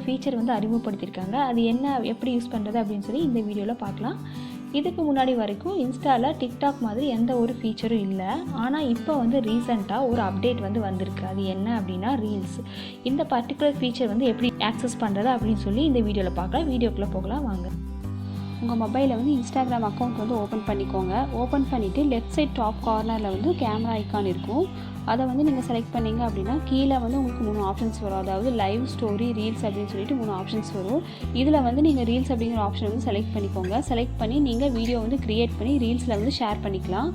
Feature வந்து அறிமுகப்படுத்தியிருக்காங்க. அது என்ன, எப்படி யூஸ் பண்ணுறது அப்படின்னு சொல்லி இந்த வீடியோவில் பார்க்கலாம். இதுக்கு முன்னாடி வரைக்கும் இன்ஸ்டாவில் டிக்டாக் மாதிரி எந்த ஒரு ஃபீச்சரும் இல்லை. ஆனால் இப்போ வந்து ரீசெண்டாக ஒரு அப்டேட் வந்து வந்திருக்கு. அது என்ன அப்படின்னா ரீல்ஸ். இந்த பர்டிகுலர் ஃபீச்சர் வந்து எப்படி ஆக்சஸ் பண்ணுறது அப்படின்னு சொல்லி இந்த வீடியோவில் பார்க்கலாம். வீடியோக்குள்ளே போகலாம் வாங்க. உங்கள் மொபைலில் வந்து இன்ஸ்டாகிராம் அக்கௌண்ட் வந்து ஓப்பன் பண்ணிக்கோங்க. ஓப்பன் பண்ணிவிட்டு லெஃப்ட் சைட் டாப் கார்னரில் வந்து கேமரா ஐக்கான் இருக்கும். அதை வந்து நீங்கள் செலக்ட் பண்ணிங்க அப்படின்னா கீழே வந்து உங்களுக்கு 3 ஆப்ஷன்ஸ் வரும். அதாவது லைவ், ஸ்டோரி, ரீல்ஸ் அப்படின்னு சொல்லிட்டு 3 ஆப்ஷன்ஸ் வரும். இதில் வந்து நீங்கள் ரீல்ஸ் அப்படிங்கிற ஆப்ஷன் வந்து செலக்ட் பண்ணிக்கோங்க. செலக்ட் பண்ணி நீங்கள் வீடியோ வந்து க்ரியேட் பண்ணி ரீல்ஸில் வந்து ஷேர் பண்ணிக்கலாம்.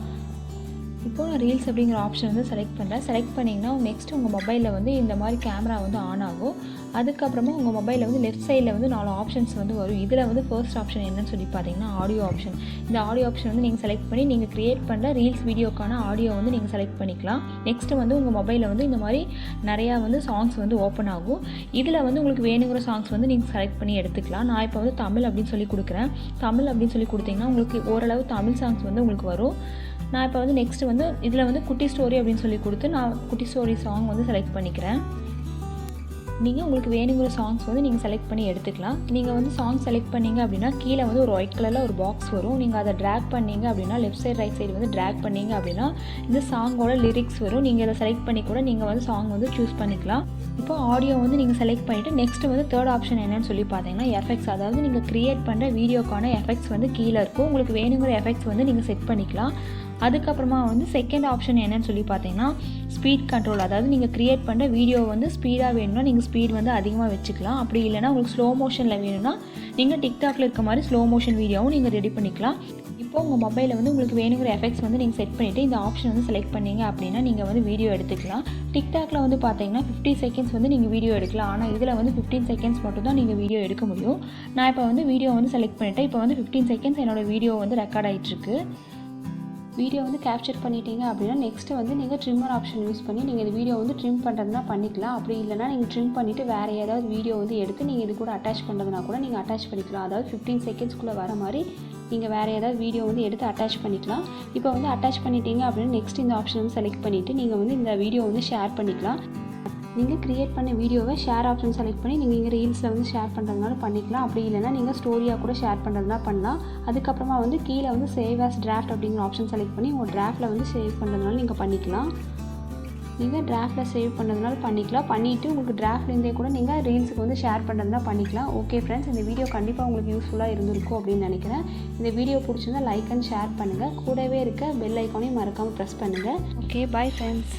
இப்போது நான் ரீல்ஸ் அப்படிங்கிற ஆப்ஷன் வந்து செலக்ட் பண்ணுறேன். செலக்ட் பண்ணிங்கன்னா நெக்ஸ்ட்டு உங்கள் மொபைலில் வந்து இந்த மாதிரி கேமரா வந்து ஆன் ஆகும். அதுக்கப்புறமா உங்கள் மொபைலில் வந்து லெஃப்ட் சைடில் வந்து 4 ஆப்ஷன்ஸ் வந்து வரும். இதில் வந்து ஃபர்ஸ்ட் ஆப்ஷன் என்னன்னு சொல்லி பார்த்தீங்கன்னா ஆடியோ ஆப்ஷன். இந்த ஆடியோ ஆப்ஷன் வந்து நீங்கள் செலக்ட் பண்ணி நீங்கள் க்ரியேட் பண்ணுற ரீல்ஸ் வீடியோக்கான ஆடியோ வந்து நீங்கள் செலக்ட் பண்ணிக்கலாம். நெக்ஸ்ட்டு வந்து உங்கள் மொபைலில் வந்து இந்த மாதிரி நிறையா வந்து சாங்ஸ் வந்து ஓப்பன் ஆகும். இதில் வந்து உங்களுக்கு வேணுங்கிற சாங்ஸ் வந்து நீங்கள் செலக்ட் பண்ணி எடுத்துக்கலாம். நான் இப்போ வந்து தமிழ் அப்படின்னு சொல்லி கொடுக்குறேன். தமிழ் அப்படின்னு சொல்லி கொடுத்தீங்கன்னா உங்களுக்கு ஓரளவு தமிழ் சாங்ஸ் வந்து உங்களுக்கு வரும். நான் இப்போ வந்து நெக்ஸ்ட்டு வந்து இதில் வந்து குட்டி ஸ்டோரி அப்படின்னு சொல்லி கொடுத்து நான் குட்டி ஸ்டோரி சாங் வந்து செலக்ட் பண்ணிக்கிறேன். நீங்கள் உங்களுக்கு வேணுங்கிற சாங்ஸ் வந்து நீங்கள் செலக்ட் பண்ணி எடுத்துக்கலாம். நீங்கள் வந்து சாங் செலக்ட் பண்ணிங்க அப்படின்னா கீழே வந்து ஒரு ஒயிட் கலரில் ஒரு பாக்ஸ் வரும். நீங்கள் அதை ட்ராக் பண்ணிங்க அப்படின்னா லெஃப்ட் சைடு ரைட் சைடு வந்து ட்ராக் பண்ணிங்க அப்படின்னா இந்த சாங்கோட லிரிக்ஸ் வரும். நீங்கள் இதை செலக்ட் பண்ணி கூட நீங்கள் வந்து சாங் வந்து சூஸ் பண்ணிக்கலாம். இப்போ ஆடியோ வந்து நீங்கள் செலக்ட் பண்ணிவிட்டு நெக்ஸ்ட்டு வந்து தேர்ட் ஆப்ஷன் என்னன்னு சொல்லி பார்த்தீங்கன்னா எஃபெக்ட்ஸ். அதாவது நீங்கள் க்ரியேட் பண்ணுற வீடியோக்கான எஃபெக்ட்ஸ் வந்து கீழே இருக்கும். உங்களுக்கு வேணுங்கிற எஃபெக்ட்ஸ் வந்து நீங்கள் செட் பண்ணிக்கலாம். அதுக்கப்புறமா வந்து செகண்ட் ஆப்ஷன் என்னன்னு சொல்லி பார்த்தீங்கன்னா ஸ்பீட் கண்ட்ரோல். அதாவது நீங்கள் க்ரியேட் பண்ணுற வீடியோ வந்து ஸ்பீடாக வேணும்னா நீங்கள் ஸ்பீட் வந்து அதிகமாக வச்சுக்கலாம். அப்படி இல்லைனா உங்களுக்கு ஸ்லோ மோஷனில் வேணும்னா நீங்கள் டிக்டாக்ல இருக்க மாதிரி ஸ்லோ மோஷன் வீடியோவும் நீங்கள் ரெடி பண்ணிக்கலாம். இப்போ உங்கள் மொபைலில் வந்து உங்களுக்கு வேணுங்கிற எஃபெக்ட்ஸ் வந்து நீங்கள் செட் பண்ணிவிட்டு இந்த ஆப்ஷன் வந்து செலக்ட் பண்ணிங்க அப்படின்னா நீங்கள் வந்து வீடியோ எடுத்துக்கலாம். டிக்டாக்ல வந்து பார்த்தீங்கன்னா 50 செகண்ட்ஸ் வந்து நீங்கள் வீடியோ எடுக்கலாம். ஆனால் இதில் வந்து 15 செகண்ட்ஸ் மட்டும் தான் நீங்கள் வீடியோ எடுக்க முடியும். நான் இப்போ வந்து வீடியோ வந்து செலக்ட் பண்ணிவிட்டேன். இப்போ வந்து 15 செகண்ட்ஸ் என்னோடய வீடியோ வந்து ரெக்கார்ட் ஆகிட்டுருக்கு. வீடியோ வந்து கேப்சர் பண்ணிட்டீங்க அப்படின்னா நெக்ஸ்ட்டு வந்து நீங்கள் ட்ரிம்மர் ஆப்ஷன் யூஸ் பண்ணி நீங்கள் இந்த வீடியோ வந்து ட்ரிம் பண்ணுறதுனா பண்ணிக்கலாம். அப்படி இல்லைனா நீங்கள் ட்ரிம் பண்ணிவிட்டு வேறு ஏதாவது வீடியோ வந்து எடுத்து நீங்கள் இது கூட அட்டாச் பண்ணுறதுனா கூட நீங்கள் அட்டாச் பண்ணிக்கலாம். அதாவது 15 செகண்ட்ஸ்க்குள்ளே வர மாதிரி நீங்கள் வேறு ஏதாவது வீடியோ வந்து எடுத்து அட்டாச் பண்ணிக்கலாம். இப்போ வந்து அட்டாச் பண்ணிட்டீங்க அப்படின்னா நெக்ஸ்ட் இந்த ஆப்ஷன் வந்து செலக்ட் பண்ணிவிட்டு நீங்கள் வந்து இந்த வீடியோ வந்து ஷேர் பண்ணிக்கலாம். நீங்கள் க்ரியேட் பண்ண வீடியோவை ஷேர் ஆப்ஷன் செலக்ட் பண்ணி நீங்கள் இங்கே ரீல்ஸில் வந்து ஷேர் பண்ணுறதுனால பண்ணிக்கலாம். அப்படி இல்லைனா நீங்கள் ஸ்டோரியாக கூட ஷேர் பண்ணுறதுனா பண்ணலாம். அதுக்கப்புறமா வந்து கீழே வந்து சேவ் ஆஸ் டிராஃப்ட் அப்படிங்கிற ஆப்ஷன் செலக்ட் பண்ணி உங்கள் டிராஃப்ட்டில் வந்து சேவ் பண்ணுறதுனால நீங்கள் பண்ணிக்கலாம். நீங்கள் டிராஃப்ட்டில் சேவ் பண்ணுறதுனால பண்ணிக்கலாம். பண்ணிவிட்டு உங்களுக்கு டிராஃப்ட்லேருந்தே கூட நீங்கள் ரீல்ஸுக்கு வந்து ஷேர் பண்ணுறதுனா பண்ணிக்கலாம். ஓகே ஃப்ரெண்ட்ஸ், இந்த வீடியோ கண்டிப்பாக உங்களுக்கு யூஸ்ஃபுல்லாக இருந்திருக்கும் அப்படின்னு நினைக்கிறேன். இந்த வீடியோ பிடிச்சிருந்தா லைக் அண்ட் ஷேர் பண்ணுங்கள். கூடவே இருக்க பெல் ஐக்கானையும் மறக்காமல் ப்ரெஸ் பண்ணுங்கள். Okay, bye friends.